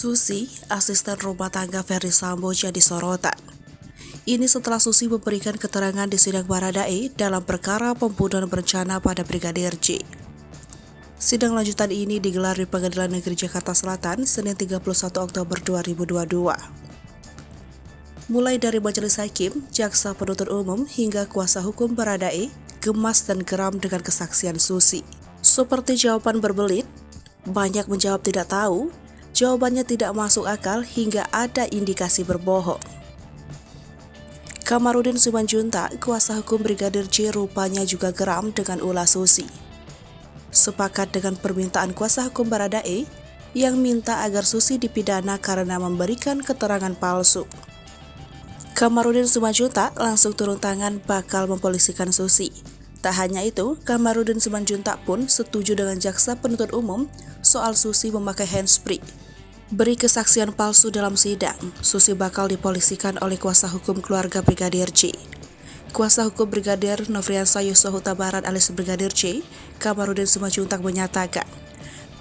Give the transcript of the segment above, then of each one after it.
Susi, asisten rumah tangga Ferdy Sambo jadi sorotan. Ini setelah Susi memberikan keterangan di sidang Baradae dalam perkara pembunuhan berencana pada Brigadir J. Sidang lanjutan ini digelar di Pengadilan Negeri Jakarta Selatan, Senin 31 Oktober 2022. Mulai dari majelis hakim, jaksa penuntut umum hingga kuasa hukum Baradae gemas dan geram dengan kesaksian Susi. Seperti jawaban berbelit, banyak menjawab tidak tahu, jawabannya tidak masuk akal hingga ada indikasi berbohong. Kamarudin Simanjuntak, kuasa hukum Brigadir J, rupanya juga geram dengan ulah Susi. Sepakat dengan permintaan kuasa hukum Baradae yang minta agar Susi dipidana karena memberikan keterangan palsu. Kamarudin Simanjuntak langsung turun tangan bakal mempolisikan Susi. Tak hanya itu, Kamarudin Simanjuntak pun setuju dengan jaksa penuntut umum soal Susi memakai handsfree. Beri kesaksian palsu dalam sidang, Susi bakal dipolisikan oleh kuasa hukum keluarga Brigadir J. Kuasa hukum Brigadir Nofriansah Yosua Huta Barat alias Brigadir J, Kamarudin Simanjuntak menyatakan,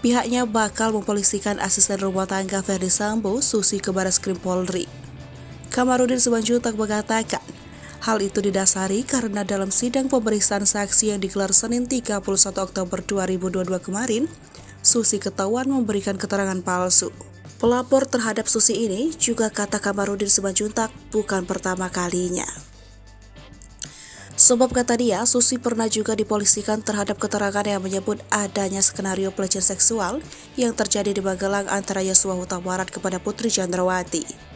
pihaknya bakal mempolisikan asisten rumah tangga Ferdy Sambo, Susi, ke Barreskrim Polri. Kamarudin Simanjuntak mengatakan, hal itu didasari karena dalam sidang pemeriksaan saksi yang digelar Senin 31 Oktober 2022 kemarin, Susi ketahuan memberikan keterangan palsu. Pelapor terhadap Susi ini juga kata Kamarudin Simanjuntak bukan pertama kalinya. Sebab kata dia, Susi pernah juga dipolisikan terhadap keterangan yang menyebut adanya skenario pelecehan seksual yang terjadi di Magelang antara Yosua Huta Barat kepada Putri Chandrawati.